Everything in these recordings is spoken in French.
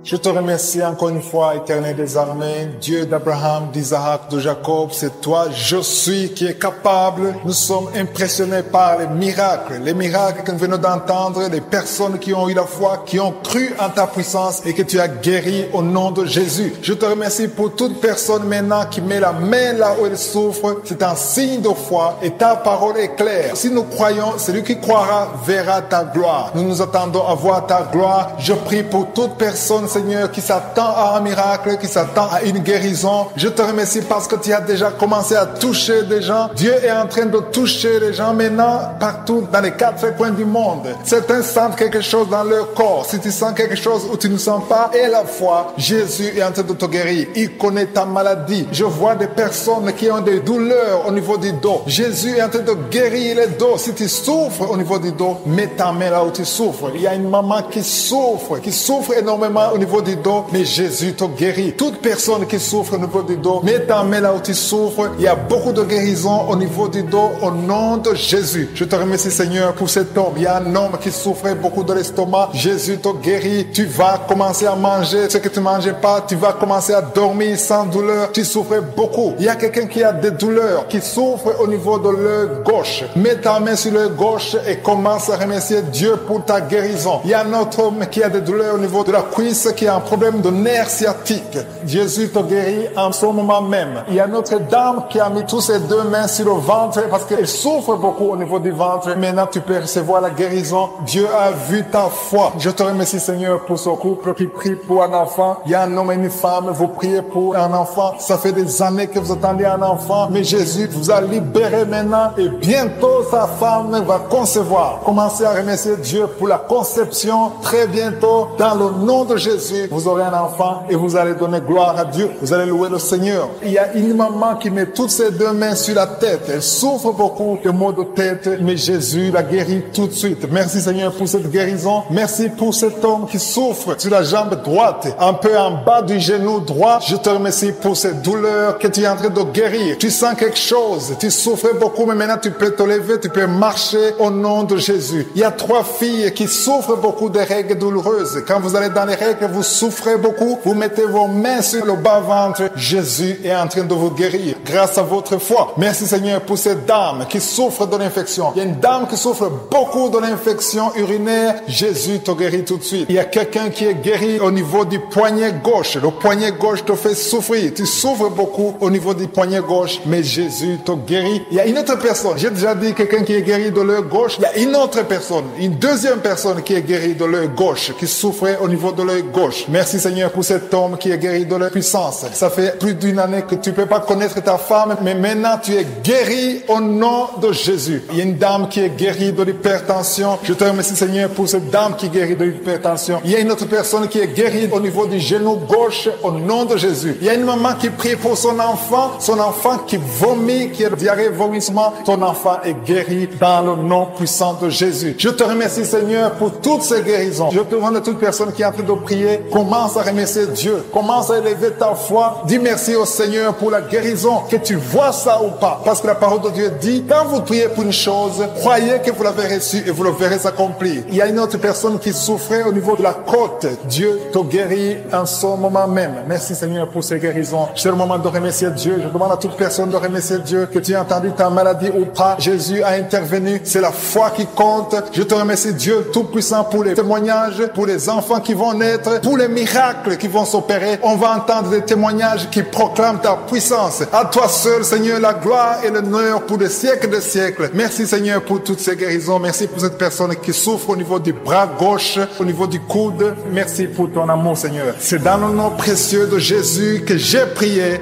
Je te remercie encore une fois, Éternel des armées, Dieu d'Abraham, d'Isaac, de Jacob. C'est toi, je suis, qui est capable. Nous sommes impressionnés par les miracles que nous venons d'entendre, les personnes qui ont eu la foi, qui ont cru en ta puissance et que tu as guéri au nom de Jésus. Je te remercie pour toute personne maintenant qui met la main là où elle souffre. C'est un signe de foi et ta parole est claire. Si nous croyons, celui qui croira verra ta gloire. Nous nous attendons à voir ta gloire. Je prie pour toute personne, Seigneur, qui s'attend à un miracle, qui s'attend à une guérison. Je te remercie parce que tu as déjà commencé à toucher des gens. Dieu est en train de toucher les gens maintenant partout dans les 4 coins du monde. Certains sentent quelque chose dans leur corps. Si tu sens quelque chose ou tu ne sens pas, et la foi, Jésus est en train de te guérir. Il connaît ta maladie. Je vois des personnes qui ont des douleurs au niveau du dos. Jésus est en train de guérir les dos. Si tu souffres au niveau du dos, mets ta main là où tu souffres. Il y a une maman qui souffre énormément au niveau du dos, mais Jésus te guérit. Toute personne qui souffre au niveau du dos, mets ta main là où tu souffres. Il y a beaucoup de guérisons au niveau du dos au nom de Jésus. Je te remercie, Seigneur, pour cet homme. Il y a un homme qui souffrait beaucoup de l'estomac. Jésus te guérit. Tu vas commencer à manger ce que tu ne mangeais pas. Tu vas commencer à dormir sans douleur. Tu souffrais beaucoup. Il y a quelqu'un qui a des douleurs, qui souffre au niveau de l'œil gauche. Mets ta main sur l'œil gauche et commence à remercier Dieu pour ta guérison. Il y a un autre homme qui a des douleurs au niveau de la cuisse, qui a un problème de nerf sciatique. Jésus te guérit en ce moment même. Il y a notre dame qui a mis tous ses 2 mains sur le ventre parce qu'elle souffre beaucoup au niveau du ventre. Maintenant, tu peux recevoir la guérison. Dieu a vu ta foi. Je te remercie, Seigneur, pour ce couple qui prie pour un enfant. Il y a un homme et une femme. Vous priez pour un enfant. Ça fait des années que vous attendez un enfant. Mais Jésus vous a libéré maintenant. Et bientôt, sa femme va concevoir. Commencez à remercier Dieu pour la conception. Très bientôt, dans le nom de Jésus, vous aurez un enfant et vous allez donner gloire à Dieu. Vous allez louer le Seigneur. Il y a une maman qui met toutes ses 2 mains sur la tête. Elle souffre beaucoup de maux de tête, mais Jésus la guérit tout de suite. Merci, Seigneur, pour cette guérison. Merci pour cet homme qui souffre sur la jambe droite, un peu en bas du genou droit. Je te remercie pour cette douleur que tu es en train de guérir. Tu sens quelque chose. Tu souffrais beaucoup, mais maintenant tu peux te lever, tu peux marcher au nom de Jésus. Il y a 3 filles qui souffrent beaucoup de règles douloureuses. Quand vous allez dans les règles, vous souffrez beaucoup, vous mettez vos mains sur le bas-ventre. Jésus est en train de vous guérir grâce à votre foi. Merci, Seigneur, pour cette dame qui souffre de l'infection. Il y a une dame qui souffre beaucoup de l'infection urinaire. Jésus te guérit tout de suite. Il y a quelqu'un qui est guéri au niveau du poignet gauche. Le poignet gauche te fait souffrir. Tu souffres beaucoup au niveau du poignet gauche, mais Jésus te guérit. Il y a une autre personne. J'ai déjà dit quelqu'un qui est guéri de l'œil gauche. Il y a une autre personne, une deuxième personne qui est guérie de l'œil gauche, qui souffrait au niveau de l'œil gauche. Merci, Seigneur, pour cet homme qui est guéri de la puissance. Ça fait plus d'1 année que tu peux pas connaître ta femme, mais maintenant tu es guéri au nom de Jésus. Il y a une dame qui est guérie de l'hypertension. Je te remercie, Seigneur, pour cette dame qui est guérie de l'hypertension. Il y a une autre personne qui est guérie au niveau du genou gauche au nom de Jésus. Il y a une maman qui prie pour son enfant qui vomit, qui a diarrhée, vomissement. Ton enfant est guéri dans le nom puissant de Jésus. Je te remercie, Seigneur, pour toutes ces guérisons. Je te demande à toute personne qui est en train de prier, commence à remercier Dieu. Commence à élever ta foi. Dis merci au Seigneur pour la guérison, que tu vois ça ou pas. Parce que la parole de Dieu dit, quand vous priez pour une chose, croyez que vous l'avez reçue et vous le verrez s'accomplir. Il y a une autre personne qui souffrait au niveau de la côte. Dieu te guérit en ce moment même. Merci, Seigneur, pour ces guérisons. C'est le moment de remercier Dieu. Je demande à toute personne de remercier Dieu, que tu aies entendu ta maladie ou pas. Jésus a intervenu. C'est la foi qui compte. Je te remercie, Dieu Tout-Puissant, pour les témoignages, pour les enfants qui vont naître, pour les miracles qui vont s'opérer. On va entendre des témoignages qui proclament ta puissance. À toi seul, Seigneur, la gloire et l'honneur pour des siècles de siècles. Merci, Seigneur, pour toutes ces guérisons. Merci pour cette personne qui souffre au niveau du bras gauche, au niveau du coude. Merci pour ton amour, Seigneur. C'est dans le nom précieux de Jésus que j'ai prié.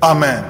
Amen.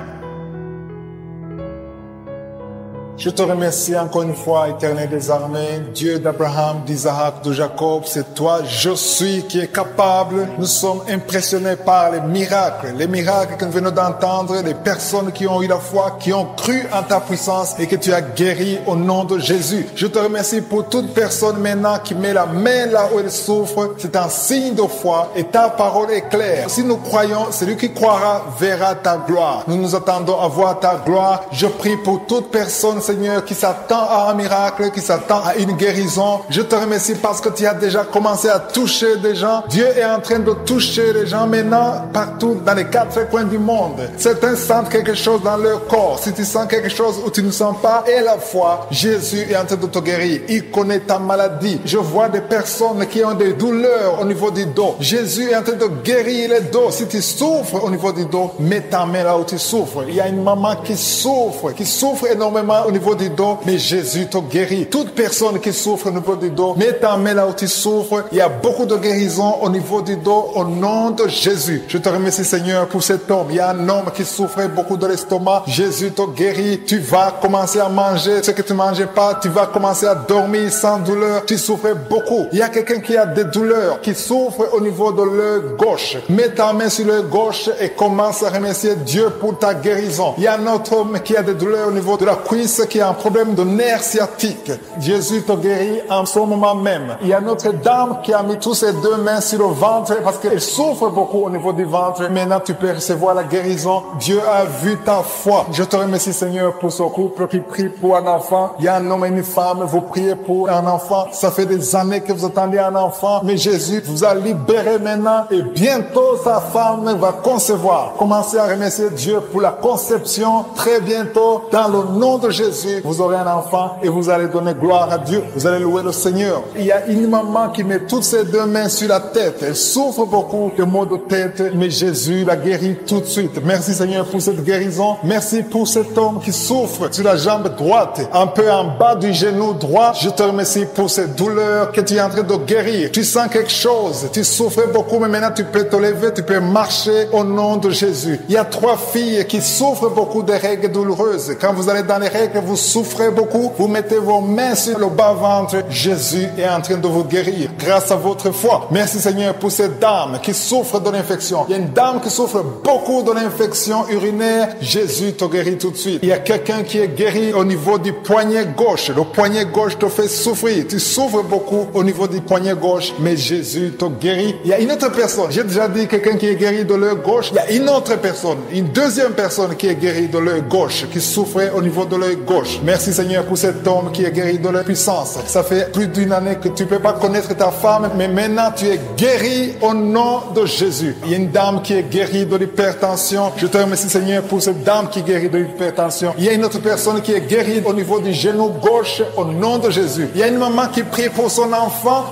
Je te remercie encore une fois, Éternel des armées, Dieu d'Abraham, d'Isaac, de Jacob. C'est toi, je suis, qui est capable. Nous sommes impressionnés par les miracles que nous venons d'entendre, les personnes qui ont eu la foi, qui ont cru en ta puissance et que tu as guéri au nom de Jésus. Je te remercie pour toute personne maintenant qui met la main là où elle souffre. C'est un signe de foi et ta parole est claire. Si nous croyons, celui qui croira verra ta gloire. Nous nous attendons à voir ta gloire. Je prie pour toute personne, Seigneur, qui s'attend à un miracle, qui s'attend à une guérison. Je te remercie parce que tu as déjà commencé à toucher des gens. Dieu est en train de toucher les gens maintenant partout dans les 4 coins du monde. Certains sentent quelque chose dans leur corps. Si tu sens quelque chose ou tu ne sens pas, et la foi, Jésus est en train de te guérir. Il connaît ta maladie. Je vois des personnes qui ont des douleurs au niveau du dos. Jésus est en train de guérir les dos. Si tu souffres au niveau du dos, mets ta main là où tu souffres. Il y a une maman qui souffre énormément au niveau du dos, mais Jésus te guérit. Toute personne qui souffre au niveau du dos, mets ta main là où tu souffres. Il y a beaucoup de guérison au niveau du dos au nom de Jésus. Je te remercie Seigneur pour cet homme. Il y a un homme qui souffrait beaucoup de l'estomac. Jésus te guérit. Tu vas commencer à manger ce que tu ne mangeais pas. Tu vas commencer à dormir sans douleur. Tu souffrais beaucoup. Il y a quelqu'un qui a des douleurs, qui souffre au niveau de l'œil gauche. Mets ta main sur l'œil gauche et commence à remercier Dieu pour ta guérison. Il y a un autre homme qui a des douleurs au niveau de la cuisse, qui a un problème de nerf sciatique. Jésus te guérit en ce moment même. Il y a une autre dame qui a mis tous ses 2 mains sur le ventre parce qu'elle souffre beaucoup au niveau du ventre. Maintenant, tu peux recevoir la guérison. Dieu a vu ta foi. Je te remercie, Seigneur, pour ce couple qui prie pour un enfant. Il y a un homme et une femme. Vous priez pour un enfant. Ça fait des années que vous attendez un enfant. Mais Jésus vous a libéré maintenant. Et bientôt, sa femme va concevoir. Commencez à remercier Dieu pour la conception. Très bientôt, dans le nom de Jésus, vous aurez un enfant et vous allez donner gloire à Dieu. Vous allez louer le Seigneur. Il y a une maman qui met toutes ses 2 mains sur la tête. Elle souffre beaucoup de maux de tête, mais Jésus la guérit tout de suite. Merci Seigneur pour cette guérison. Merci pour cet homme qui souffre sur la jambe droite, un peu en bas du genou droit. Je te remercie pour cette douleur que tu es en train de guérir. Tu sens quelque chose. Tu souffrais beaucoup, mais maintenant tu peux te lever, tu peux marcher au nom de Jésus. Il y a 3 filles qui souffrent beaucoup de règles douloureuses. Quand vous allez dans les règles, vous souffrez beaucoup. Vous mettez vos mains sur le bas-ventre. Jésus est en train de vous guérir grâce à votre foi. Merci Seigneur pour cette dame qui souffre de l'infection. Il y a une dame qui souffre beaucoup de l'infection urinaire. Jésus te guérit tout de suite. Il y a quelqu'un qui est guéri au niveau du poignet gauche. Le poignet gauche te fait souffrir. Tu souffres beaucoup au niveau du poignet gauche, mais Jésus te guérit. Il y a une autre personne. J'ai déjà dit quelqu'un qui est guéri de l'œil gauche. Il y a une autre personne, une deuxième personne qui est guérie de l'œil gauche, qui souffrait au niveau de l'œil gauche. Merci Seigneur pour cet homme qui est guéri de la puissance. Ça fait plus d'1 année que tu ne peux pas connaître ta femme, mais maintenant tu es guéri au nom de Jésus. Il y a une dame qui est guérie de l'hypertension. Je te remercie Seigneur pour cette dame qui est guérie de l'hypertension. Il y a une autre personne qui est guérie au niveau du genou gauche au nom de Jésus. Il y a une maman qui prie pour son enfant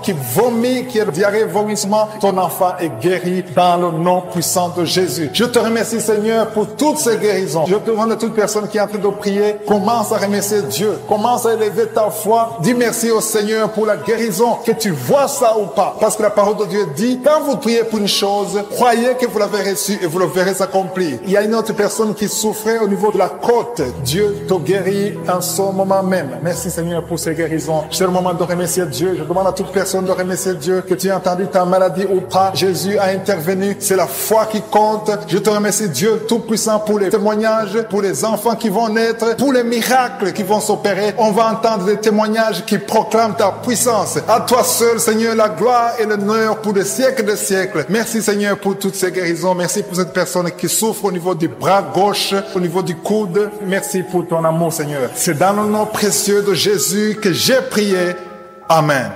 qui vomit, qui a diarrhée, vomissement. Ton enfant est guéri dans le nom puissant de Jésus. Je te remercie Seigneur pour toutes ces guérisons. Je te demande à toute personne qui est en train de prier, commence à remercier Dieu. Commence à élever ta foi. Dis merci au Seigneur pour la guérison, que tu vois ça ou pas. Parce que la parole de Dieu dit, quand vous priez pour une chose, croyez que vous l'avez reçue et vous le verrez s'accomplir. Il y a une autre personne qui souffrait au niveau de la côte. Dieu te guérit en ce moment même. Merci Seigneur pour ces guérisons. C'est le moment de remercier Dieu. Je demande à toute personne de remercier Dieu, que tu aies entendu ta maladie ou pas. Jésus a intervenu. C'est la foi qui compte. Je te remercie Dieu Tout-Puissant pour les témoignages, pour les enfants qui vont naître, pour les miracles qui vont s'opérer. On va entendre des témoignages qui proclament ta puissance. À toi seul, Seigneur, la gloire et l'honneur pour des siècles de siècles. Merci, Seigneur, pour toutes ces guérisons. Merci pour cette personne qui souffre au niveau du bras gauche, au niveau du coude. Merci pour ton amour, Seigneur. C'est dans le nom précieux de Jésus que j'ai prié. Amen.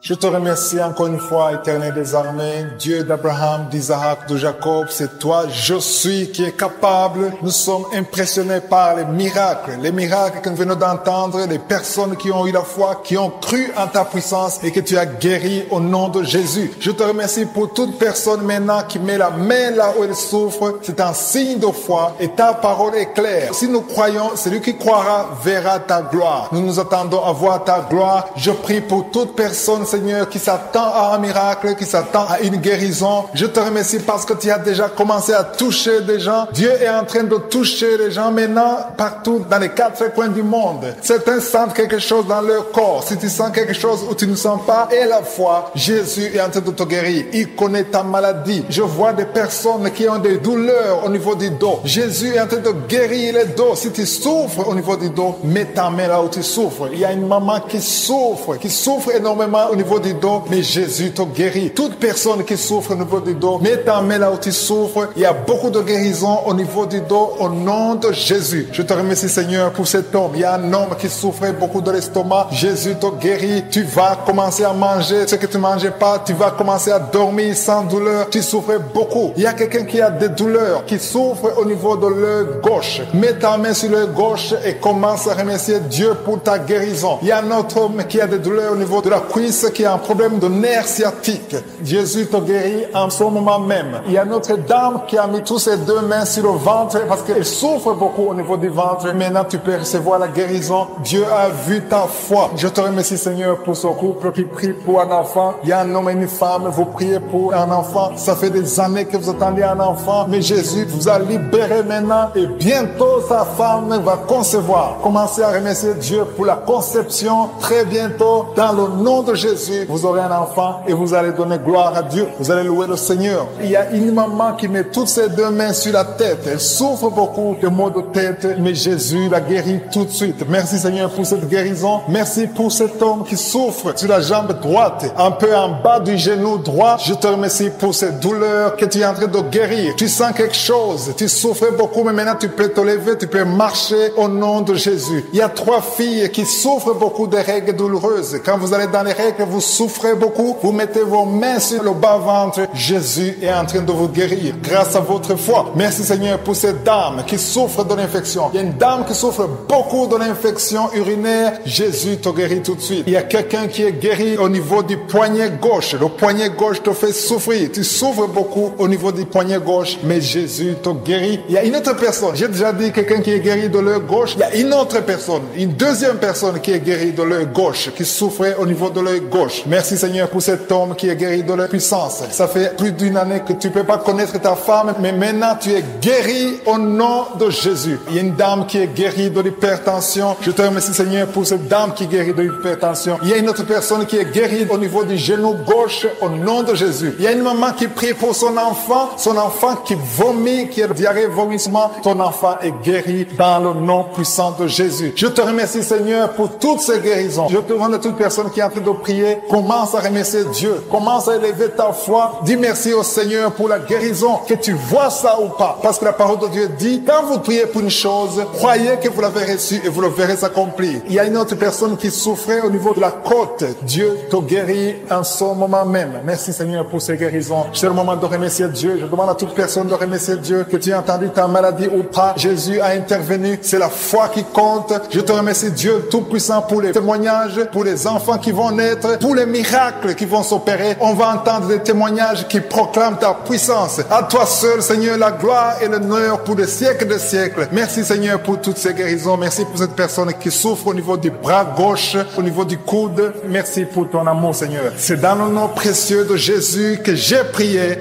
Je te remercie encore une fois, Éternel des armées, Dieu d'Abraham, d'Isaac, de Jacob. C'est toi, je suis, qui est capable. Nous sommes impressionnés par les miracles que nous venons d'entendre, les personnes qui ont eu la foi, qui ont cru en ta puissance et que tu as guéri au nom de Jésus. Je te remercie pour toute personne maintenant qui met la main là où elle souffre. C'est un signe de foi et ta parole est claire. Si nous croyons, celui qui croira verra ta gloire. Nous nous attendons à voir ta gloire. Je prie pour toute personne, Seigneur, qui s'attend à un miracle, qui s'attend à une guérison. Je te remercie parce que tu as déjà commencé à toucher des gens. Dieu est en train de toucher les gens maintenant partout dans les 4 coins du monde. Certains sentent quelque chose dans leur corps. Si tu sens quelque chose ou tu ne sens pas, et la foi, Jésus est en train de te guérir. Il connaît ta maladie. Je vois des personnes qui ont des douleurs au niveau du dos. Jésus est en train de guérir les dos. Si tu souffres au niveau du dos, mets ta main là où tu souffres. Il y a une maman qui souffre énormément au niveau du dos, mais Jésus te guérit. Toute personne qui souffre au niveau du dos, mets ta main là où tu souffres. Il y a beaucoup de guérison au niveau du dos au nom de Jésus. Je te remercie Seigneur pour cet homme. Il y a un homme qui souffrait beaucoup de l'estomac. Jésus te guérit. Tu vas commencer à manger ce que tu ne mangeais pas. Tu vas commencer à dormir sans douleur. Tu souffrais beaucoup. Il y a quelqu'un qui a des douleurs, qui souffre au niveau de l'œil gauche. Mets ta main sur l'œil gauche et commence à remercier Dieu pour ta guérison. Il y a un autre homme qui a des douleurs au niveau de la cuisse, qui a un problème de nerf sciatique. Jésus te guérit en ce moment même. Il y a une autre dame qui a mis toutes ses deux mains sur le ventre parce qu'elle souffre beaucoup au niveau du ventre. Maintenant, tu peux recevoir la guérison. Dieu a vu ta foi. Je te remercie, Seigneur, pour ce couple qui prie pour un enfant. Il y a un homme et une femme. Vous priez pour un enfant. Ça fait des années que vous attendez un enfant. Mais Jésus vous a libéré maintenant. Et bientôt, sa femme va concevoir. Commencez à remercier Dieu pour la conception. Très bientôt, dans le nom de Jésus, vous aurez un enfant et vous allez donner gloire à Dieu. Vous allez louer le Seigneur. Il y a une maman qui met toutes ses deux mains sur la tête. Elle souffre beaucoup de maux de tête, mais Jésus la guérit tout de suite. Merci Seigneur pour cette guérison. Merci pour cet homme qui souffre sur la jambe droite, un peu en bas du genou droit. Je te remercie pour cette douleur que tu es en train de guérir. Tu sens quelque chose. Tu souffrais beaucoup, mais maintenant tu peux te lever, tu peux marcher au nom de Jésus. Il y a 3 filles qui souffrent beaucoup de règles douloureuses. Quand vous allez dans les règles, vous souffrez beaucoup. Vous mettez vos mains sur le bas-ventre. Jésus est en train de vous guérir grâce à votre foi. Merci Seigneur pour cette dame qui souffre de l'infection. Il y a une dame qui souffre beaucoup de l'infection urinaire. Jésus te guérit tout de suite. Il y a quelqu'un qui est guéri au niveau du poignet gauche. Le poignet gauche te fait souffrir. Tu souffres beaucoup au niveau du poignet gauche, mais Jésus te guérit. Il y a une autre personne. J'ai déjà dit quelqu'un qui est guéri de l'œil gauche. Il y a une autre personne, une deuxième personne qui est guérie de l'œil gauche, qui souffrait au niveau de l'œil gauche. Merci Seigneur pour cet homme qui est guéri de la puissance. Ça fait plus d'une année que tu ne peux pas connaître ta femme, mais maintenant tu es guéri au nom de Jésus. Il y a une dame qui est guérie de l'hypertension. Je te remercie Seigneur pour cette dame qui est guérie de l'hypertension. Il y a une autre personne qui est guérie au niveau du genou gauche au nom de Jésus. Il y a une maman qui prie pour son enfant qui vomit, qui a diarrhée, vomissement. Ton enfant est guéri dans le nom puissant de Jésus. Je te remercie Seigneur pour toutes ces guérisons. Je te demande à toute personne qui est en train de prier, commence à remercier Dieu. Commence à élever ta foi. Dis merci au Seigneur pour la guérison, que tu vois ça ou pas. Parce que la parole de Dieu dit, quand vous priez pour une chose, croyez que vous l'avez reçue et vous le verrez s'accomplir. Il y a une autre personne qui souffrait au niveau de la côte. Dieu te guérit en ce moment même. Merci Seigneur pour ces guérisons. C'est le moment de remercier Dieu. Je demande à toute personne de remercier Dieu, que tu aies entendu ta maladie ou pas. Jésus a intervenu. C'est la foi qui compte. Je te remercie Dieu Tout-Puissant pour les témoignages, pour les enfants qui vont naître, pour les miracles qui vont s'opérer. On va entendre des témoignages qui proclament ta puissance. À toi seul, Seigneur, la gloire et l'honneur pour des siècles de siècles. Merci, Seigneur, pour toutes ces guérisons. Merci pour cette personne qui souffre au niveau du bras gauche, au niveau du coude. Merci pour ton amour, Seigneur. C'est dans le nom précieux de Jésus que j'ai prié.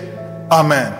Amen.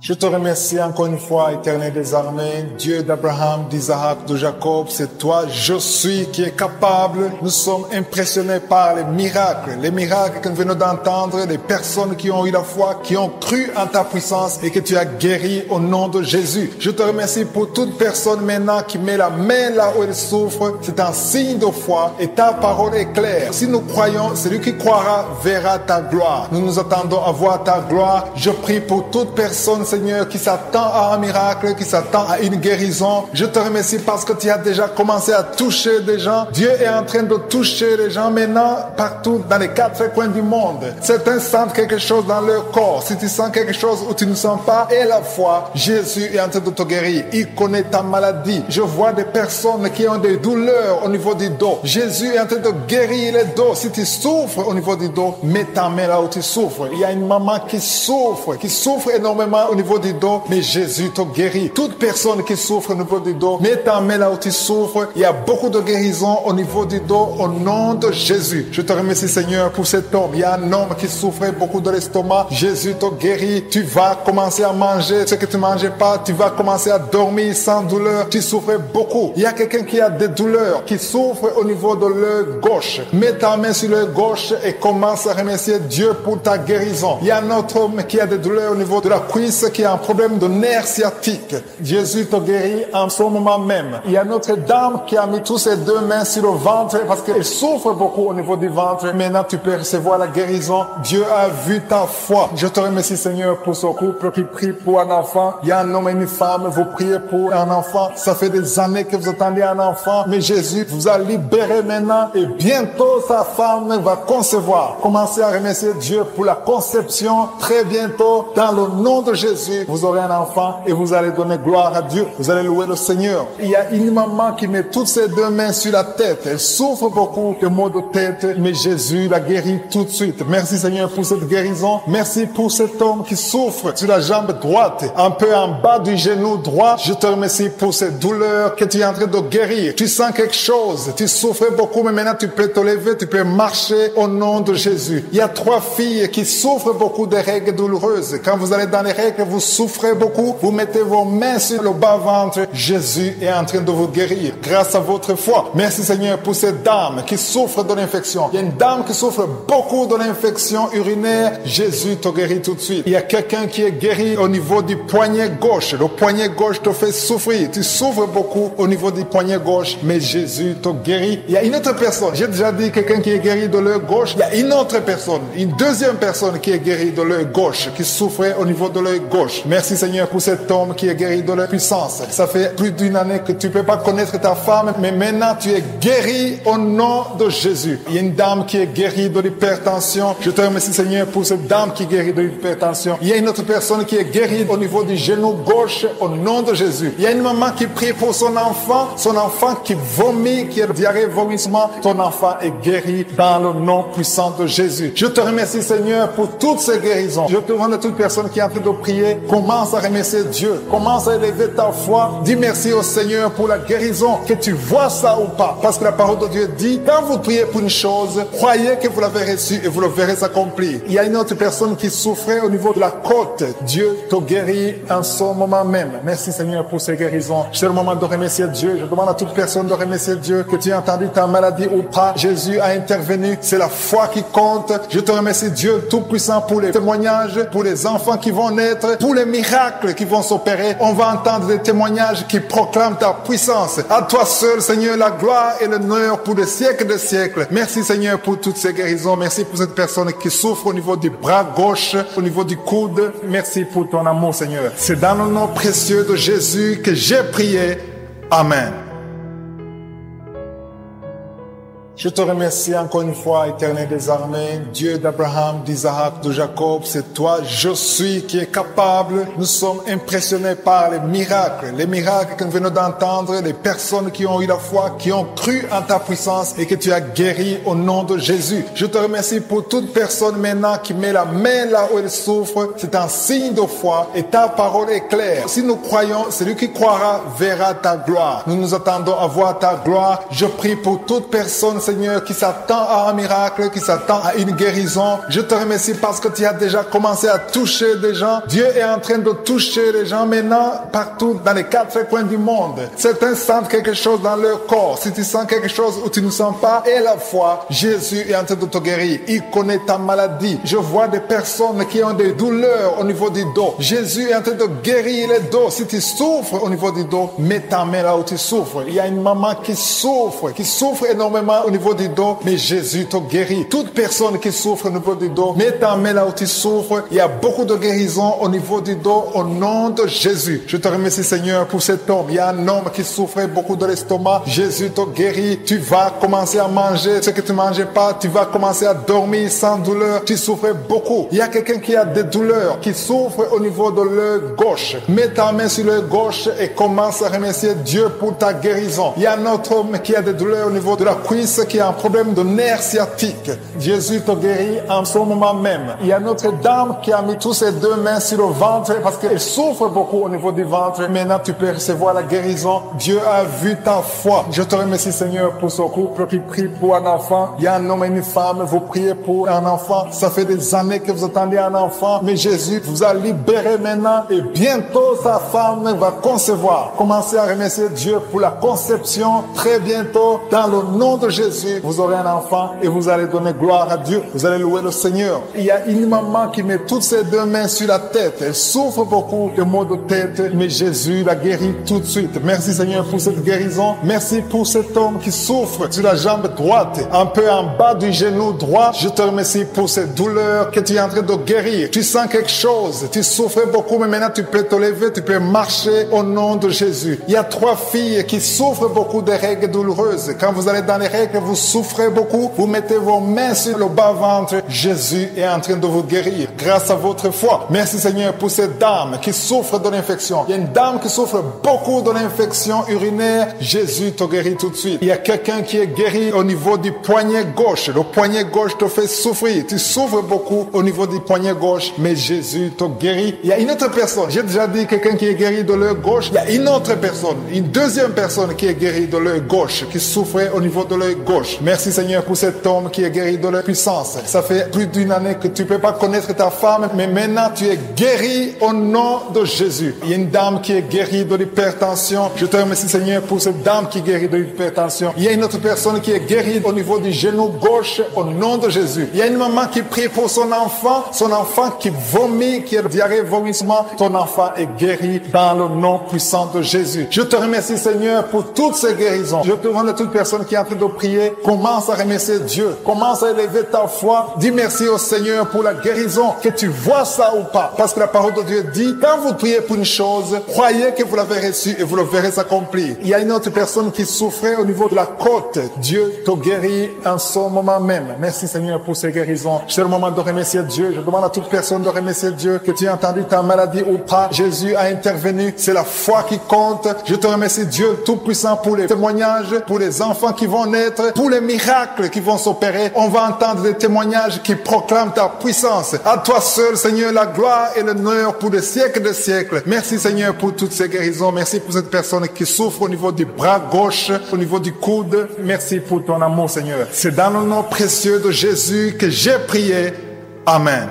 Je te remercie encore une fois, Éternel des armées, Dieu d'Abraham, d'Isaac, de Jacob. C'est toi, je suis, qui est capable. Nous sommes impressionnés par les miracles que nous venons d'entendre, les personnes qui ont eu la foi, qui ont cru en ta puissance et que tu as guéri au nom de Jésus. Je te remercie pour toute personne maintenant qui met la main là où elle souffre. C'est un signe de foi et ta parole est claire. Si nous croyons, celui qui croira verra ta gloire. Nous nous attendons à voir ta gloire. Je prie pour toute personne, Seigneur, qui s'attend à un miracle, qui s'attend à une guérison. Je te remercie parce que tu as déjà commencé à toucher des gens. Dieu est en train de toucher les gens maintenant partout dans les 4 coins du monde. Certains sentent quelque chose dans leur corps. Si tu sens quelque chose ou tu ne sens pas, et la foi, Jésus est en train de te guérir. Il connaît ta maladie. Je vois des personnes qui ont des douleurs au niveau du dos. Jésus est en train de guérir les dos. Si tu souffres au niveau du dos, mets ta main là où tu souffres. Il y a une maman qui souffre énormément au niveau du dos, mais Jésus te guérit. Toute personne qui souffre au niveau du dos, mets ta main là où tu souffres. Il y a beaucoup de guérisons au niveau du dos au nom de Jésus. Je te remercie Seigneur pour cet homme. Il y a un homme qui souffrait beaucoup de l'estomac. Jésus te guérit. Tu vas commencer à manger ce que tu ne mangeais pas. Tu vas commencer à dormir sans douleur. Tu souffrais beaucoup. Il y a quelqu'un qui a des douleurs, qui souffre au niveau de l'œil gauche. Mets ta main sur l'œil gauche et commence à remercier Dieu pour ta guérison. Il y a un autre homme qui a des douleurs au niveau de la cuisse, qui a un problème de nerf sciatique. Jésus te guérit en ce moment même. Il y a notre dame qui a mis toutes ses deux mains sur le ventre parce qu'elle souffre beaucoup au niveau du ventre. Maintenant, tu peux recevoir la guérison. Dieu a vu ta foi. Je te remercie, Seigneur, pour ce couple qui prie pour un enfant. Il y a un homme et une femme, vous priez pour un enfant. Ça fait des années que vous attendez un enfant, mais Jésus vous a libéré maintenant et bientôt sa femme va concevoir. Commencez à remercier Dieu pour la conception. Très bientôt, dans le nom de Jésus, vous aurez un enfant et vous allez donner gloire à Dieu. Vous allez louer le Seigneur. Il y a une maman qui met toutes ses deux mains sur la tête. Elle souffre beaucoup de maux de tête, mais Jésus la guérit tout de suite. Merci Seigneur pour cette guérison. Merci pour cet homme qui souffre sur la jambe droite, un peu en bas du genou droit. Je te remercie pour cette douleur que tu es en train de guérir. Tu sens quelque chose. Tu souffrais beaucoup, mais maintenant tu peux te lever, tu peux marcher au nom de Jésus. Il y a 3 filles qui souffrent beaucoup de règles douloureuses. Quand vous allez dans les règles, vous souffrez beaucoup, vous mettez vos mains sur le bas-ventre. Jésus est en train de vous guérir grâce à votre foi. Merci Seigneur pour cette dame qui souffre de l'infection. Il y a une dame qui souffre beaucoup de l'infection urinaire. Jésus te guérit tout de suite. Il y a quelqu'un qui est guéri au niveau du poignet gauche. Le poignet gauche te fait souffrir. Tu souffres beaucoup au niveau du poignet gauche, mais Jésus te guérit. Il y a une autre personne. J'ai déjà dit quelqu'un qui est guéri de l'œil gauche. Il y a une autre personne, une deuxième personne qui est guérie de l'œil gauche, qui souffrait au niveau de l'œil gauche. Merci Seigneur pour cet homme qui est guéri de la puissance. Ça fait plus d'une année que tu peux pas connaître ta femme, mais maintenant tu es guéri au nom de Jésus. Il y a une dame qui est guérie de l'hypertension. Je te remercie Seigneur pour cette dame qui est guérie de l'hypertension. Il y a une autre personne qui est guérie au niveau du genou gauche au nom de Jésus. Il y a une maman qui prie pour son enfant qui vomit, qui a diarrhée, vomissement. Ton enfant est guéri dans le nom puissant de Jésus. Je te remercie Seigneur pour toutes ces guérisons. Je te demande à toute personne qui est en train de prier, commence à remercier Dieu. Commence à élever ta foi. Dis merci au Seigneur pour la guérison, que tu vois ça ou pas. Parce que la parole de Dieu dit, quand vous priez pour une chose, croyez que vous l'avez reçue et vous le verrez s'accomplir. Il y a une autre personne qui souffrait au niveau de la côte. Dieu te guérit en ce moment même. Merci Seigneur pour ces guérisons. C'est le moment de remercier Dieu. Je demande à toute personne de remercier Dieu, que tu aies entendu ta maladie ou pas. Jésus a intervenu. C'est la foi qui compte. Je te remercie Dieu Tout-Puissant pour les témoignages, pour les enfants qui vont naître, pour les miracles qui vont s'opérer. On va entendre des témoignages qui proclament ta puissance. À toi seul, Seigneur, la gloire et l'honneur pour des siècles de siècles. Merci, Seigneur, pour toutes ces guérisons. Merci pour cette personne qui souffre au niveau du bras gauche, au niveau du coude. Merci pour ton amour, Seigneur. C'est dans le nom précieux de Jésus que j'ai prié. Amen. Je te remercie encore une fois, Éternel des armées, Dieu d'Abraham, d'Isaac, de Jacob. C'est toi, je suis, qui est capable. Nous sommes impressionnés par les miracles que nous venons d'entendre, les personnes qui ont eu la foi, qui ont cru en ta puissance et que tu as guéri au nom de Jésus. Je te remercie pour toute personne maintenant qui met la main là où elle souffre. C'est un signe de foi et ta parole est claire. Si nous croyons, celui qui croira verra ta gloire. Nous nous attendons à voir ta gloire. Je prie pour toute personne, Seigneur, qui s'attend à un miracle, qui s'attend à une guérison. Je te remercie parce que tu as déjà commencé à toucher des gens. Dieu est en train de toucher les gens maintenant partout dans les 4 coins du monde. Certains sentent quelque chose dans leur corps. Si tu sens quelque chose où tu ne sens pas, et la foi, Jésus est en train de te guérir. Il connaît ta maladie. Je vois des personnes qui ont des douleurs au niveau du dos. Jésus est en train de guérir les dos. Si tu souffres au niveau du dos, mets ta main là où tu souffres. Il y a une maman qui souffre énormément au niveau du dos, mais Jésus te guérit. Toute personne qui souffre au niveau du dos, mets ta main là où tu souffres. Il y a beaucoup de guérisons au niveau du dos, au nom de Jésus. Je te remercie, Seigneur, pour cet homme. Il y a un homme qui souffrait beaucoup de l'estomac. Jésus te guérit. Tu vas commencer à manger ce que tu ne mangeais pas. Tu vas commencer à dormir sans douleur. Tu souffrais beaucoup. Il y a quelqu'un qui a des douleurs, qui souffre au niveau de l'œil gauche. Mets ta main sur l'œil gauche et commence à remercier Dieu pour ta guérison. Il y a un autre homme qui a des douleurs au niveau de la cuisse, qui a un problème de nerf sciatique. Jésus te guérit en ce moment même. Il y a notre dame qui a mis toutes ses deux mains sur le ventre parce qu'elle souffre beaucoup au niveau du ventre. Maintenant, tu peux recevoir la guérison. Dieu a vu ta foi. Je te remercie, Seigneur, pour ce couple qui prie pour un enfant. Il y a un homme et une femme. Vous priez pour un enfant. Ça fait des années que vous attendez un enfant. Mais Jésus vous a libéré maintenant et bientôt sa femme va concevoir. Commencez à remercier Dieu pour la conception très bientôt dans le nom de Jésus. Jésus, vous aurez un enfant et vous allez donner gloire à Dieu. Vous allez louer le Seigneur. Il y a une maman qui met toutes ses deux mains sur la tête. Elle souffre beaucoup de maux de tête, mais Jésus la guérit tout de suite. Merci Seigneur pour cette guérison. Merci pour cet homme qui souffre sur la jambe droite, un peu en bas du genou droit. Je te remercie pour cette douleur que tu es en train de guérir. Tu sens quelque chose. Tu souffrais beaucoup, mais maintenant tu peux te lever, tu peux marcher au nom de Jésus. Il y a 3 filles qui souffrent beaucoup de règles douloureuses. Quand vous allez dans les règles, vous souffrez beaucoup. Vous mettez vos mains sur le bas-ventre. Jésus est en train de vous guérir grâce à votre foi. Merci Seigneur pour cette dame qui souffre de l'infection. Il y a une dame qui souffre beaucoup de l'infection urinaire. Jésus te guérit tout de suite. Il y a quelqu'un qui est guéri au niveau du poignet gauche. Le poignet gauche te fait souffrir. Tu souffres beaucoup au niveau du poignet gauche, mais Jésus te guérit. Il y a une autre personne. J'ai déjà dit quelqu'un qui est guéri de l'œil gauche. Il y a une autre personne, une deuxième personne qui est guérie de l'œil gauche, qui souffrait au niveau de l'œil gauche. Merci Seigneur pour cet homme qui est guéri de la puissance. Ça fait plus d'une année que tu ne peux pas connaître ta femme, mais maintenant tu es guéri au nom de Jésus. Il y a une dame qui est guérie de l'hypertension. Je te remercie Seigneur pour cette dame qui est guérie de l'hypertension. Il y a une autre personne qui est guérie au niveau du genou gauche au nom de Jésus. Il y a une maman qui prie pour son enfant qui vomit, qui a diarrhée, vomissement. Ton enfant est guéri dans le nom puissant de Jésus. Je te remercie Seigneur pour toutes ces guérisons. Je te demande à toute personne qui est en train de prier, commence à remercier Dieu. Commence à élever ta foi. Dis merci au Seigneur pour la guérison, que tu vois ça ou pas. Parce que la parole de Dieu dit, quand vous priez pour une chose, croyez que vous l'avez reçue et vous le verrez s'accomplir. Il y a une autre personne qui souffrait au niveau de la côte. Dieu te guérit en ce moment même. Merci Seigneur pour ces guérisons. C'est le moment de remercier Dieu. Je demande à toute personne de remercier Dieu, que tu aies entendu ta maladie ou pas. Jésus a intervenu. C'est la foi qui compte. Je te remercie Dieu Tout-Puissant pour les témoignages, pour les enfants qui vont naître, pour les miracles qui vont s'opérer. On va entendre des témoignages qui proclament ta puissance. À toi seul, Seigneur, la gloire et l'honneur pour des siècles de siècles. Merci Seigneur pour toutes ces guérisons. Merci pour cette personne qui souffre au niveau du bras gauche, au niveau du coude. Merci pour ton amour, Seigneur. C'est dans le nom précieux de Jésus que j'ai prié. Amen.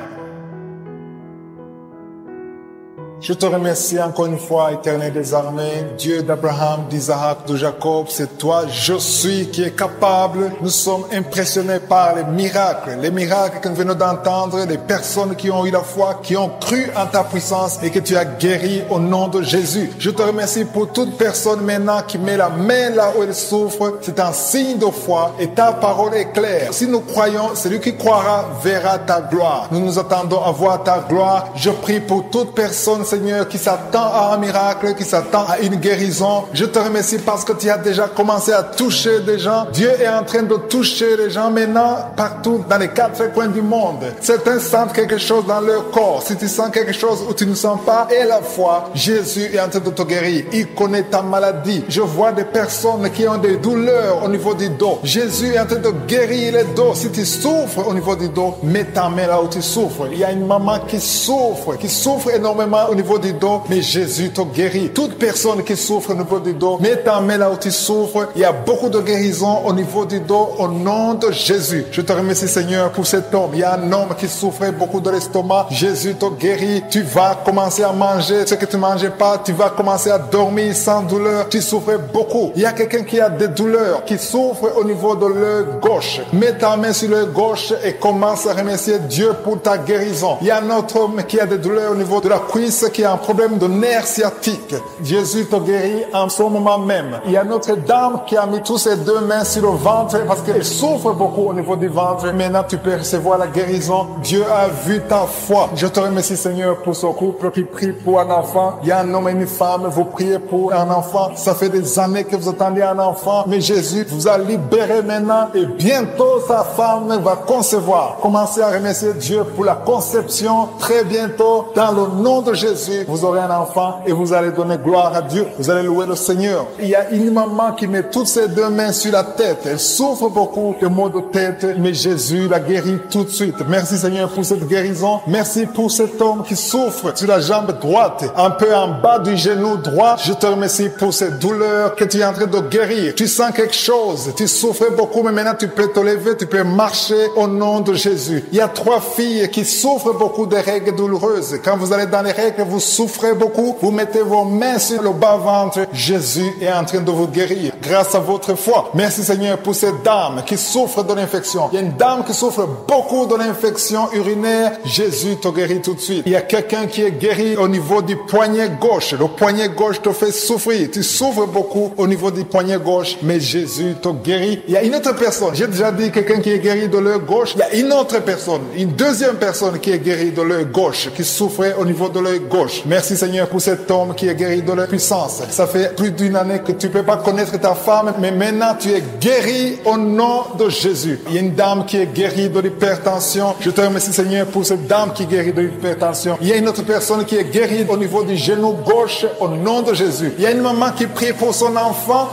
Je te remercie encore une fois, Éternel des armées, Dieu d'Abraham, d'Isaac, de Jacob. C'est toi, je suis, qui est capable. Nous sommes impressionnés par les miracles que nous venons d'entendre, les personnes qui ont eu la foi, qui ont cru en ta puissance et que tu as guéri au nom de Jésus. Je te remercie pour toute personne maintenant qui met la main là où elle souffre. C'est un signe de foi et ta parole est claire. Si nous croyons, celui qui croira verra ta gloire. Nous nous attendons à voir ta gloire. Je prie pour toute personne, Seigneur, qui s'attend à un miracle, qui s'attend à une guérison. Je te remercie parce que tu as déjà commencé à toucher des gens. Dieu est en train de toucher les gens maintenant partout dans les 4 coins du monde. Certains sentent quelque chose dans leur corps. Si tu sens quelque chose ou tu ne sens pas, et la foi, Jésus est en train de te guérir. Il connaît ta maladie. Je vois des personnes qui ont des douleurs au niveau du dos. Jésus est en train de guérir les dos. Si tu souffres au niveau du dos, mets ta main là où tu souffres. Il y a une maman qui souffre énormément au niveau du dos, mais Jésus te guérit. Toute personne qui souffre au niveau du dos, mets ta main là où tu souffres. Il y a beaucoup de guérisons au niveau du dos au nom de Jésus. Je te remercie Seigneur pour cet homme. Il y a un homme qui souffrait beaucoup de l'estomac. Jésus te guérit. Tu vas commencer à manger ce que tu ne mangeais pas. Tu vas commencer à dormir sans douleur. Tu souffrais beaucoup. Il y a quelqu'un qui a des douleurs, qui souffre au niveau de l'œil gauche. Mets ta main sur l'œil gauche et commence à remercier Dieu pour ta guérison. Il y a un autre homme qui a des douleurs au niveau de la cuisse, qui a un problème de nerf sciatique. Jésus te guérit en ce moment même. Il y a notre dame qui a mis tous ses 2 mains sur le ventre parce qu'elle souffre beaucoup au niveau du ventre. Maintenant, tu peux recevoir la guérison. Dieu a vu ta foi. Je te remercie, Seigneur, pour ce couple qui prie pour un enfant. Il y a un homme et une femme. Vous priez pour un enfant. Ça fait des années que vous attendez un enfant. Mais Jésus vous a libéré maintenant et bientôt sa femme va concevoir. Commencez à remercier Dieu pour la conception très bientôt dans le nom de Jésus. Vous aurez un enfant et vous allez donner gloire à Dieu. Vous allez louer le Seigneur. Il y a une maman qui met toutes ses 2 mains sur la tête. Elle souffre beaucoup de maux de tête, mais Jésus la guérit tout de suite. Merci Seigneur pour cette guérison. Merci pour cet homme qui souffre sur la jambe droite, un peu en bas du genou droit. Je te remercie pour cette douleur que tu es en train de guérir. Tu sens quelque chose. Tu souffrais beaucoup, mais maintenant tu peux te lever, tu peux marcher au nom de Jésus. Il y a 3 filles qui souffrent beaucoup de règles douloureuses. Quand vous allez dans les règles, vous souffrez beaucoup, vous mettez vos mains sur le bas-ventre, Jésus est en train de vous guérir grâce à votre foi. Merci Seigneur pour cette dame qui souffre de l'infection. Il y a une dame qui souffre beaucoup de l'infection urinaire, Jésus te guérit tout de suite. Il y a quelqu'un qui est guéri au niveau du poignet gauche. Le poignet gauche te fait souffrir. Tu souffres beaucoup au niveau du poignet gauche, mais Jésus te guérit. Il y a une autre personne. J'ai déjà dit quelqu'un qui est guéri de l'œil gauche. Il y a une autre personne, une deuxième personne qui est guérie de l'œil gauche, qui souffrait au niveau de l'œil gauche. Merci Seigneur pour cet homme qui est guéri de la puissance. Ça fait plus d'une année que tu peux pas connaître ta femme, mais maintenant tu es guéri au nom de Jésus. Il y a une dame qui est guérie de l'hypertension. Je te remercie Seigneur pour cette dame qui est guérie de l'hypertension. Il y a une autre personne qui est guérie au niveau du genou gauche au nom de Jésus. Il y a une maman qui prie pour son enfant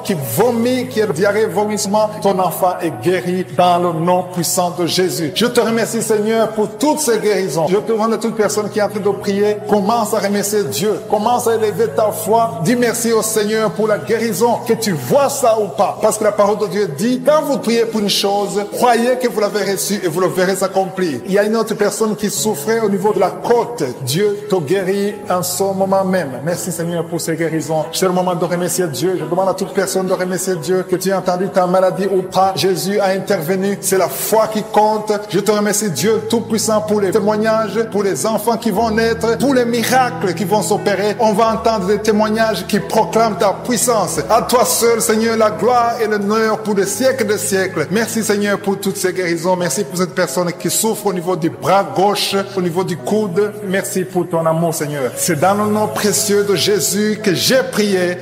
qui vomit, qui a diarrhée, vomissement. Ton enfant est guéri dans le nom puissant de Jésus. Je te remercie Seigneur pour toutes ces guérisons. Je te demande à toute personne qui est en train de prier, commence à remercier Dieu. Commence à élever ta foi. Dis merci au Seigneur pour la guérison, que tu vois ça ou pas. Parce que la parole de Dieu dit, quand vous priez pour une chose, croyez que vous l'avez reçue et vous le verrez s'accomplir. Il y a une autre personne qui souffrait au niveau de la côte. Dieu te guérit en ce moment même. Merci Seigneur pour ces guérisons. C'est le moment de remercier Dieu. Je demande à toute personne de remercier Dieu, que tu aies entendu ta maladie ou pas. Jésus a intervenu. C'est la foi qui compte. Je te remercie Dieu Tout-Puissant pour les témoignages, pour les enfants qui vont naître, pour les miracles qui vont s'opérer. On va entendre des témoignages qui proclament ta puissance. À toi seul, Seigneur, la gloire et l'honneur pour des siècles de siècles. Merci Seigneur pour toutes ces guérisons. Merci pour cette personne qui souffre au niveau du bras gauche, au niveau du coude. Merci pour ton amour, Seigneur. C'est dans le nom précieux de Jésus que j'ai prié.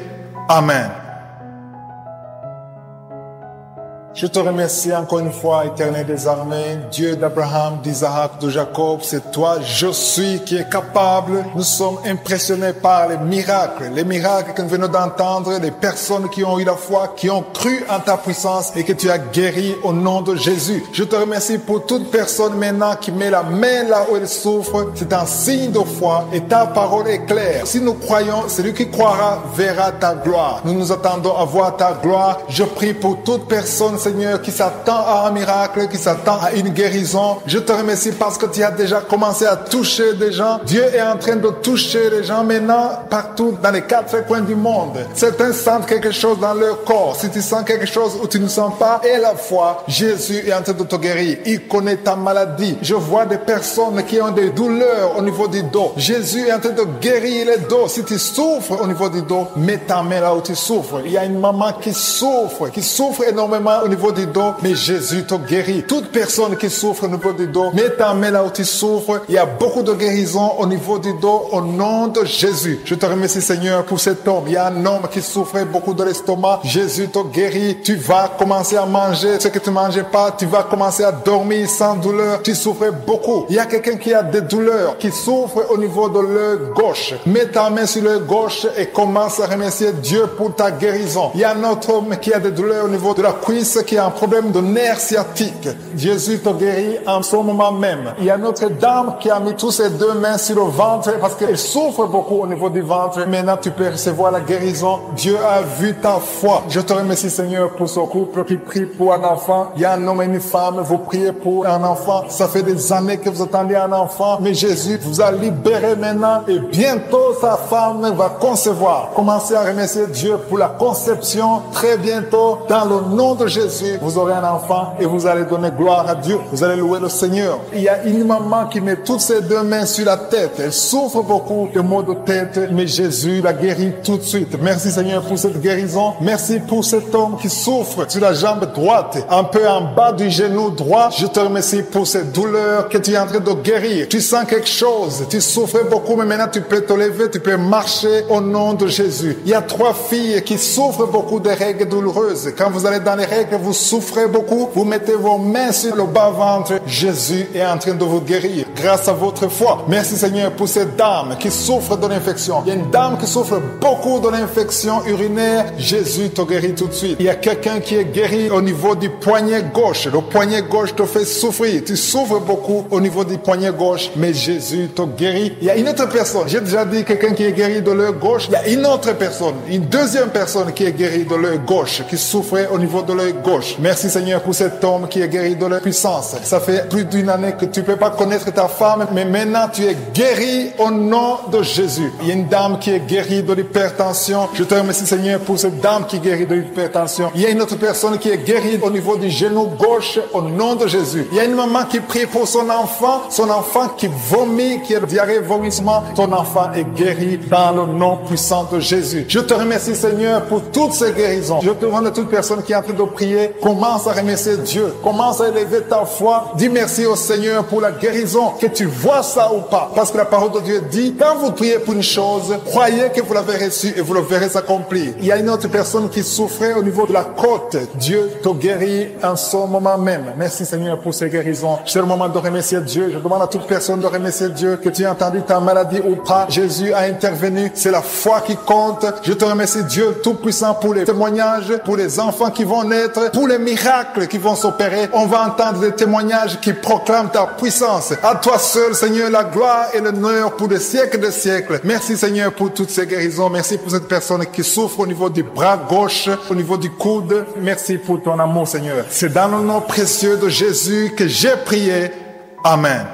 Amen. Je te remercie encore une fois, Éternel des armées, Dieu d'Abraham, d'Isaac, de Jacob. C'est toi, je suis, qui est capable. Nous sommes impressionnés par les miracles que nous venons d'entendre, les personnes qui ont eu la foi, qui ont cru en ta puissance et que tu as guéri au nom de Jésus. Je te remercie pour toute personne maintenant qui met la main là où elle souffre. C'est un signe de foi et ta parole est claire. Si nous croyons, celui qui croira verra ta gloire. Nous nous attendons à voir ta gloire. Je prie pour toute personne, Seigneur, qui s'attend à un miracle, qui s'attend à une guérison. Je te remercie parce que tu as déjà commencé à toucher des gens. Dieu est en train de toucher les gens maintenant partout dans les 4 coins du monde. Certains sentent quelque chose dans leur corps. Si tu sens quelque chose ou tu ne sens pas, et la foi, Jésus est en train de te guérir. Il connaît ta maladie. Je vois des personnes qui ont des douleurs au niveau du dos. Jésus est en train de guérir les dos. Si tu souffres au niveau du dos, mets ta main là où tu souffres. Il y a une maman qui souffre énormément au niveau du dos, mais Jésus te guérit. Toute personne qui souffre au niveau du dos, mets ta main là où tu souffres. Il y a beaucoup de guérisons au niveau du dos au nom de Jésus. Je te remercie Seigneur pour cet homme. Il y a un homme qui souffrait beaucoup de l'estomac. Jésus te guérit. Tu vas commencer à manger ce que tu ne mangeais pas. Tu vas commencer à dormir sans douleur. Tu souffrais beaucoup. Il y a quelqu'un qui a des douleurs, qui souffre au niveau de l'œil gauche. Mets ta main sur l'œil gauche et commence à remercier Dieu pour ta guérison. Il y a un autre homme qui a des douleurs au niveau de la cuisse, qui a un problème de nerf sciatique. Jésus te guérit en ce moment même. Il y a notre dame qui a mis tous ses 2 mains sur le ventre parce qu'elle souffre beaucoup au niveau du ventre. Maintenant, tu peux recevoir la guérison. Dieu a vu ta foi. Je te remercie, Seigneur, pour ce couple qui prie pour un enfant. Il y a un homme et une femme. Vous priez pour un enfant. Ça fait des années que vous attendez un enfant. Mais Jésus vous a libéré maintenant et bientôt sa femme va concevoir. Commencez à remercier Dieu pour la conception. Très bientôt, dans le nom de Jésus, vous aurez un enfant et vous allez donner gloire à Dieu. Vous allez louer le Seigneur. Il y a une maman qui met toutes ses 2 mains sur la tête. Elle souffre beaucoup de maux de tête, mais Jésus la guérit tout de suite. Merci Seigneur pour cette guérison. Merci pour cet homme qui souffre sur la jambe droite, un peu en bas du genou droit. Je te remercie pour cette douleur que tu es en train de guérir. Tu sens quelque chose. Tu souffrais beaucoup, mais maintenant tu peux te lever, tu peux marcher au nom de Jésus. Il y a 3 filles qui souffrent beaucoup de règles douloureuses. Quand vous allez dans les règles, vous souffrez beaucoup, vous mettez vos mains sur le bas-ventre. Jésus est en train de vous guérir grâce à votre foi. Merci Seigneur pour cette dame qui souffre de l'infection. Il y a une dame qui souffre beaucoup de l'infection urinaire. Jésus te guérit tout de suite. Il y a quelqu'un qui est guéri au niveau du poignet gauche. Le poignet gauche te fait souffrir. Tu souffres beaucoup au niveau du poignet gauche, mais Jésus te guérit. Il y a une autre personne. J'ai déjà dit quelqu'un qui est guéri de l'œil gauche. Il y a une autre personne, une deuxième personne qui est guérie de l'œil gauche, qui souffrait au niveau de l'œil gauche. gauche. Merci Seigneur pour cet homme qui est guéri de la puissance. Ça fait plus d'une année que tu ne peux pas connaître ta femme, mais maintenant tu es guéri au nom de Jésus. Il y a une dame qui est guérie de l'hypertension. Je te remercie Seigneur pour cette dame qui est guérie de l'hypertension. Il y a une autre personne qui est guérie au niveau du genou gauche au nom de Jésus. Il y a une maman qui prie pour son enfant qui vomit, qui a diarrhée, vomissement. Ton enfant est guéri dans le nom puissant de Jésus. Je te remercie Seigneur pour toutes ces guérisons. Je te demande à toute personne qui est en train de prier, commence à remercier Dieu. Commence à élever ta foi. Dis merci au Seigneur pour la guérison, que tu vois ça ou pas. Parce que la parole de Dieu dit, quand vous priez pour une chose, croyez que vous l'avez reçue et vous le verrez s'accomplir. Il y a une autre personne qui souffrait au niveau de la côte. Dieu te guérit en ce moment même. Merci Seigneur pour ces guérisons. C'est le moment de remercier Dieu. Je demande à toute personne de remercier Dieu, que tu aies entendu ta maladie ou pas. Jésus a intervenu. C'est la foi qui compte. Je te remercie Dieu Tout-Puissant pour les témoignages, pour les enfants qui vont naître, pour les miracles qui vont s'opérer. On va entendre des témoignages qui proclament ta puissance. À toi seul, Seigneur, la gloire et l'honneur pour des siècles de siècles. Merci, Seigneur, pour toutes ces guérisons. Merci pour cette personne qui souffre au niveau du bras gauche, au niveau du coude. Merci pour ton amour, Seigneur. C'est dans le nom précieux de Jésus que j'ai prié. Amen.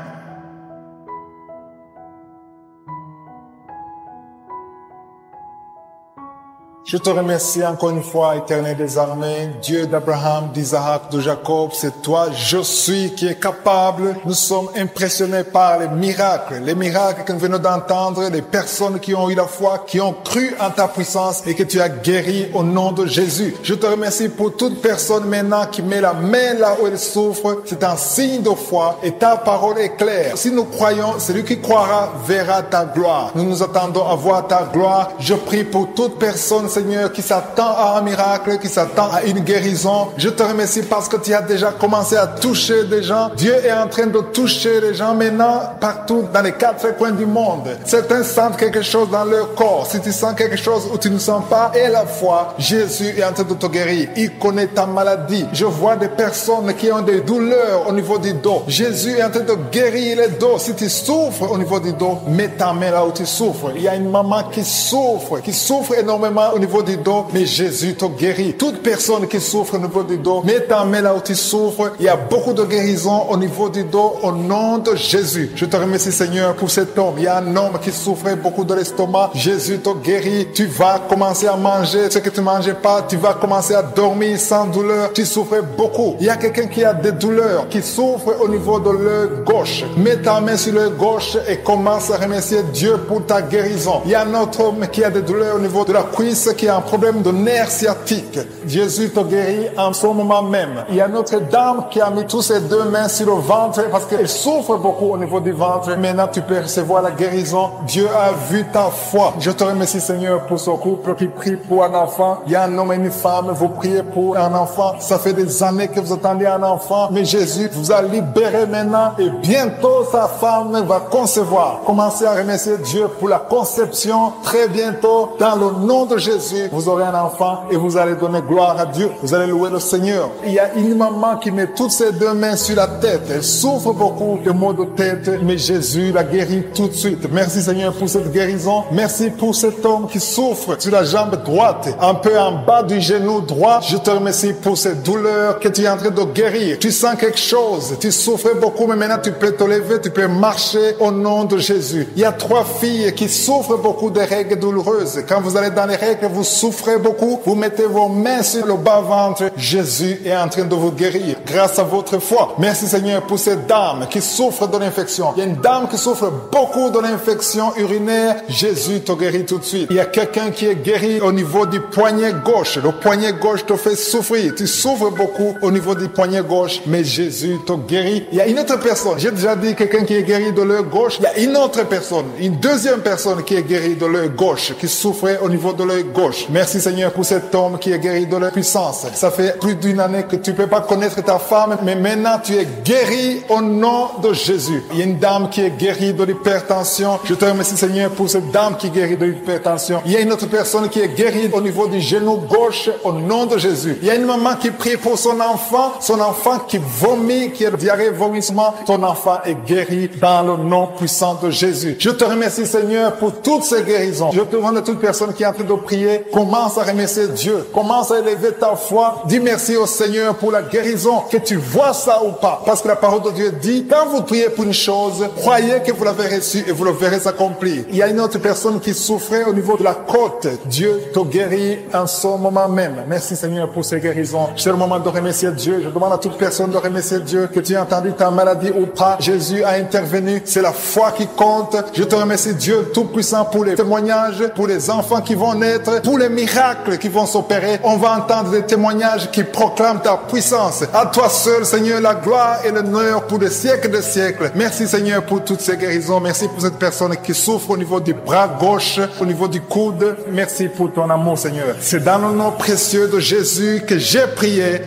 Je te remercie encore une fois, Éternel des armées, Dieu d'Abraham, d'Isaac, de Jacob. C'est toi, je suis, qui est capable. Nous sommes impressionnés par les miracles que nous venons d'entendre, les personnes qui ont eu la foi, qui ont cru en ta puissance et que tu as guéri au nom de Jésus. Je te remercie pour toute personne maintenant qui met la main là où elle souffre. C'est un signe de foi et ta parole est claire. Si nous croyons, celui qui croira verra ta gloire. Nous nous attendons à voir ta gloire. Je prie pour toute personne, Seigneur, qui s'attend à un miracle, qui s'attend à une guérison. Je te remercie parce que tu as déjà commencé à toucher des gens. Dieu est en train de toucher les gens maintenant partout dans les 4 coins du monde. Certains sentent quelque chose dans leur corps. Si tu sens quelque chose ou tu ne sens pas, et la foi, Jésus est en train de te guérir. Il connaît ta maladie. Je vois des personnes qui ont des douleurs au niveau du dos. Jésus est en train de guérir les dos. Si tu souffres au niveau du dos, mets ta main là où tu souffres. Il y a une maman qui souffre énormément au niveau du dos, mais Jésus te guérit. Toute personne qui souffre au niveau du dos, mets ta main là où tu souffres. Il y a beaucoup de guérisons au niveau du dos au nom de Jésus. Je te remercie Seigneur pour cet homme. Il y a un homme qui souffrait beaucoup de l'estomac. Jésus te guérit. Tu vas commencer à manger ce que tu ne mangeais pas. Tu vas commencer à dormir sans douleur. Tu souffrais beaucoup. Il y a quelqu'un qui a des douleurs, qui souffre au niveau de l'œil gauche. Mets ta main sur l'œil gauche et commence à remercier Dieu pour ta guérison. Il y a un autre homme qui a des douleurs au niveau de la cuisse, qui a un problème de nerf sciatique. Jésus te guérit en ce moment même. Il y a une autre dame qui a mis toutes ses 2 mains sur le ventre parce qu'elle souffre beaucoup au niveau du ventre. Maintenant, tu peux recevoir la guérison. Dieu a vu ta foi. Je te remercie, Seigneur, pour ce couple qui prie pour un enfant. Il y a un homme et une femme. Vous priez pour un enfant. Ça fait des années que vous attendez un enfant. Mais Jésus vous a libéré maintenant et bientôt sa femme va concevoir. Commencez à remercier Dieu pour la conception. Très bientôt, dans le nom de Jésus, vous aurez un enfant et vous allez donner gloire à Dieu. Vous allez louer le Seigneur. Il y a une maman qui met toutes ses 2 mains sur la tête. Elle souffre beaucoup de maux de tête, mais Jésus la guérit tout de suite. Merci Seigneur pour cette guérison. Merci pour cet homme qui souffre sur la jambe droite, un peu en bas du genou droit. Je te remercie pour cette douleur que tu es en train de guérir. Tu sens quelque chose. Tu souffrais beaucoup, mais maintenant tu peux te lever, tu peux marcher au nom de Jésus. Il y a 3 filles qui souffrent beaucoup de règles douloureuses. Quand vous allez dans les règles, vous souffrez beaucoup, vous mettez vos mains sur le bas-ventre. Jésus est en train de vous guérir grâce à votre foi. Merci Seigneur pour cette dame qui souffre de l'infection. Il y a une dame qui souffre beaucoup de l'infection urinaire. Jésus te guérit tout de suite. Il y a quelqu'un qui est guéri au niveau du poignet gauche. Le poignet gauche te fait souffrir. Tu souffres beaucoup au niveau du poignet gauche, mais Jésus te guérit. Il y a une autre personne. J'ai déjà dit quelqu'un qui est guéri de l'œil gauche. Il y a une autre personne, une deuxième personne qui est guérie de l'œil gauche, qui souffrait au niveau de l'œil gauche. Merci Seigneur pour cet homme qui est guéri de la puissance. Ça fait plus d'une année que tu ne peux pas connaître ta femme, mais maintenant tu es guéri au nom de Jésus. Il y a une dame qui est guérie de l'hypertension. Je te remercie Seigneur pour cette dame qui est guérie de l'hypertension. Il y a une autre personne qui est guérie au niveau du genou gauche au nom de Jésus. Il y a une maman qui prie pour son enfant qui vomit, qui a diarrhée, vomissement. Ton enfant est guéri dans le nom puissant de Jésus. Je te remercie Seigneur pour toutes ces guérisons. Je te demande à toute personne qui est en train de prier, prier, commence à remercier Dieu. Commence à élever ta foi. Dis merci au Seigneur pour la guérison, que tu vois ça ou pas. Parce que la parole de Dieu dit, quand vous priez pour une chose, croyez que vous l'avez reçue et vous le verrez s'accomplir. Il y a une autre personne qui souffrait au niveau de la côte. Dieu te guérit en ce moment même. Merci Seigneur pour ces guérisons. C'est le moment de remercier Dieu. Je demande à toute personne de remercier Dieu, que tu aies entendu ta maladie ou pas. Jésus a intervenu. C'est la foi qui compte. Je te remercie Dieu Tout-Puissant pour les témoignages, pour les enfants qui vont naître, pour les miracles qui vont s'opérer. On va entendre des témoignages qui proclament ta puissance. À toi seul, Seigneur, la gloire et l'honneur pour des siècles de siècles. Merci Seigneur pour toutes ces guérisons. Merci pour cette personne qui souffre au niveau du bras gauche, au niveau du coude. Merci pour ton amour, Seigneur. C'est dans le nom précieux de Jésus que j'ai prié.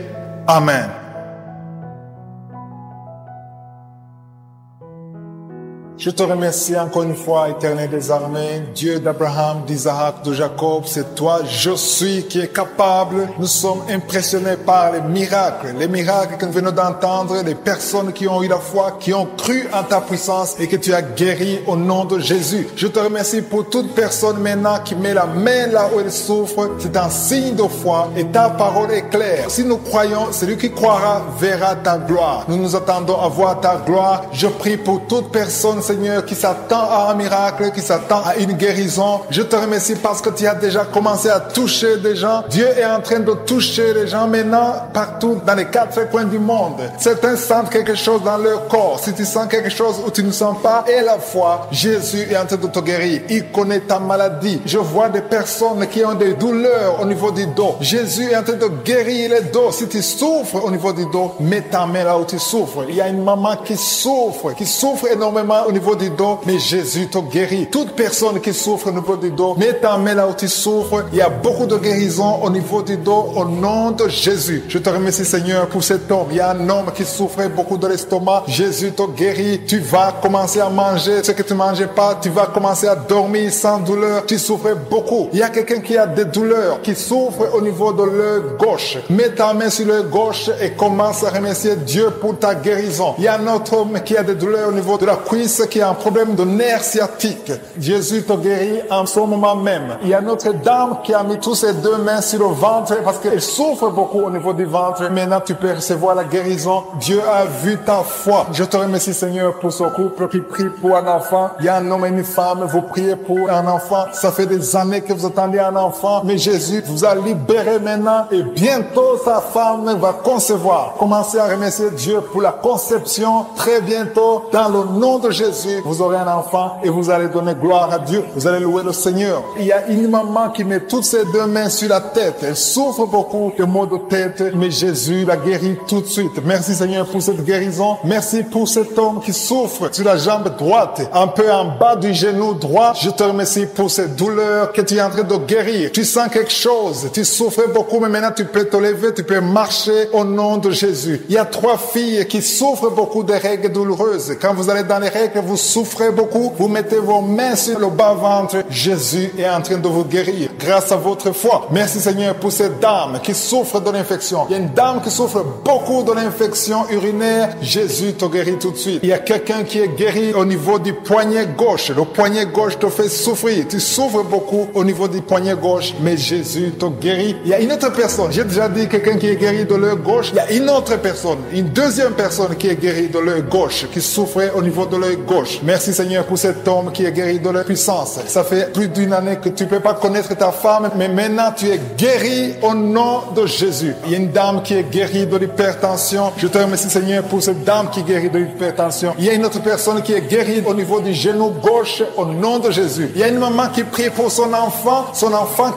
Amen. Je te remercie encore une fois, Éternel des armées, Dieu d'Abraham, d'Isaac, de Jacob. C'est toi, je suis, qui est capable. Nous sommes impressionnés par les miracles que nous venons d'entendre, les personnes qui ont eu la foi, qui ont cru en ta puissance et que tu as guéri au nom de Jésus. Je te remercie pour toute personne maintenant qui met la main là où elle souffre. C'est un signe de foi et ta parole est claire. Si nous croyons, celui qui croira verra ta gloire. Nous nous attendons à voir ta gloire. Je prie pour toute personne, Seigneur, qui s'attend à un miracle, qui s'attend à une guérison. Je te remercie parce que tu as déjà commencé à toucher des gens. Dieu est en train de toucher les gens maintenant partout dans les 4 coins du monde. Certains sentent quelque chose dans leur corps. Si tu sens quelque chose ou tu ne sens pas, et la foi, Jésus est en train de te guérir. Il connaît ta maladie. Je vois des personnes qui ont des douleurs au niveau du dos. Jésus est en train de guérir les dos. Si tu souffres au niveau du dos, mets ta main là où tu souffres. Il y a une maman qui souffre énormément au niveau du dos, mais Jésus te guérit. Toute personne qui souffre au niveau du dos, mets ta main là où tu souffres. Il y a beaucoup de guérisons au niveau du dos au nom de Jésus. Je te remercie Seigneur pour cet homme. Il y a un homme qui souffrait beaucoup de l'estomac. Jésus te guérit. Tu vas commencer à manger ce que tu ne mangeais pas. Tu vas commencer à dormir sans douleur. Tu souffrais beaucoup. Il y a quelqu'un qui a des douleurs, qui souffre au niveau de l'œil gauche. Mets ta main sur l'œil gauche et commence à remercier Dieu pour ta guérison. Il y a un autre homme qui a des douleurs au niveau de la cuisse, qui a un problème de nerf sciatique. Jésus te guérit en ce moment même. Il y a notre dame qui a mis tous ses 2 mains sur le ventre parce qu'elle souffre beaucoup au niveau du ventre. Maintenant, tu peux recevoir la guérison. Dieu a vu ta foi. Je te remercie, Seigneur, pour ce couple qui prie pour un enfant. Il y a un homme et une femme. Vous priez pour un enfant. Ça fait des années que vous attendez un enfant. Mais Jésus vous a libéré maintenant et bientôt sa femme va concevoir. Commencez à remercier Dieu pour la conception. Très bientôt, dans le nom de Jésus, vous aurez un enfant et vous allez donner gloire à Dieu. Vous allez louer le Seigneur. Il y a une maman qui met toutes ses 2 mains sur la tête. Elle souffre beaucoup de maux de tête, mais Jésus la guérit tout de suite. Merci Seigneur pour cette guérison. Merci pour cet homme qui souffre sur la jambe droite, un peu en bas du genou droit. Je te remercie pour cette douleur que tu es en train de guérir. Tu sens quelque chose. Tu souffrais beaucoup, mais maintenant tu peux te lever, tu peux marcher au nom de Jésus. Il y a 3 filles qui souffrent beaucoup de règles douloureuses. Quand vous allez dans les règles, vous souffrez beaucoup, vous mettez vos mains sur le bas-ventre. Jésus est en train de vous guérir grâce à votre foi. Merci Seigneur pour cette dame qui souffre de l'infection. Il y a une dame qui souffre beaucoup de l'infection urinaire. Jésus te guérit tout de suite. Il y a quelqu'un qui est guéri au niveau du poignet gauche. Le poignet gauche te fait souffrir. Tu souffres beaucoup au niveau du poignet gauche, mais Jésus te guérit. Il y a une autre personne. J'ai déjà dit quelqu'un qui est guéri de l'œil gauche. Il y a une autre personne, une deuxième personne qui est guérie de l'œil gauche, qui souffrait au niveau de l'œil gauche. Merci Seigneur pour cet homme qui est guéri de la puissance. Ça fait plus d'une année que tu ne peux pas connaître ta femme, mais maintenant tu es guéri au nom de Jésus. Il y a une dame qui est guérie de l'hypertension. Je te remercie Seigneur pour cette dame qui est guérie de l'hypertension. Il y a une autre personne qui est guérie au niveau du genou gauche au nom de Jésus. Il y a une maman qui prie pour son enfant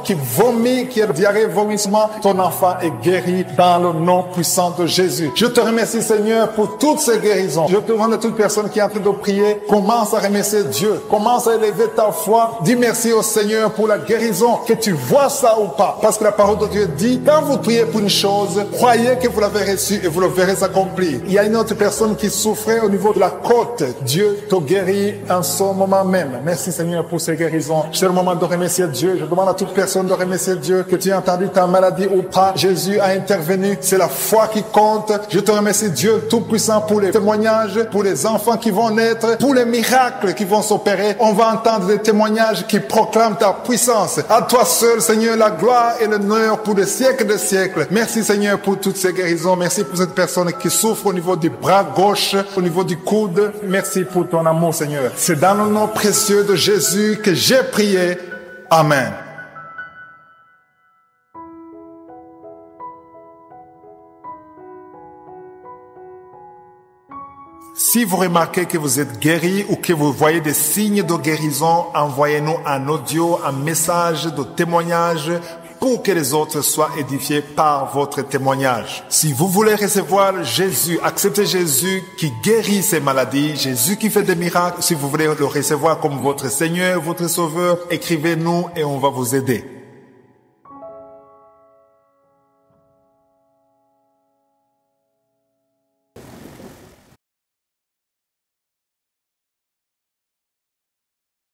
qui vomit, qui a diarrhée, vomissement. Ton enfant est guéri dans le nom puissant de Jésus. Je te remercie Seigneur pour toutes ces guérisons. Je te demande à toute personne qui est en train de prier, commence à remercier Dieu. Commence à élever ta foi. Dis merci au Seigneur pour la guérison, que tu vois ça ou pas. Parce que la parole de Dieu dit, quand vous priez pour une chose, croyez que vous l'avez reçue et vous le verrez s'accomplir. Il y a une autre personne qui souffrait au niveau de la côte. Dieu te guérit en ce moment même. Merci Seigneur pour ces guérisons. C'est le moment de remercier Dieu. Je demande à toute personne de remercier Dieu, que tu aies entendu ta maladie ou pas. Jésus a intervenu. C'est la foi qui compte. Je te remercie Dieu Tout-Puissant pour les témoignages, pour les enfants qui vont naître, monde, pour les miracles qui vont s'opérer. On va entendre des témoignages qui proclament ta puissance. À toi seul, Seigneur, la gloire et l'honneur pour des siècles de siècles. Merci, Seigneur, pour toutes ces guérisons. Merci pour cette personne qui souffre au niveau du bras gauche, au niveau du coude. Merci pour ton amour, Seigneur. C'est dans le nom précieux de Jésus que j'ai prié. Amen. Si vous remarquez que vous êtes guéri ou que vous voyez des signes de guérison, envoyez-nous un audio, un message de témoignage pour que les autres soient édifiés par votre témoignage. Si vous voulez recevoir Jésus, accepter Jésus qui guérit ces maladies, Jésus qui fait des miracles, si vous voulez le recevoir comme votre Seigneur, votre Sauveur, écrivez-nous et on va vous aider.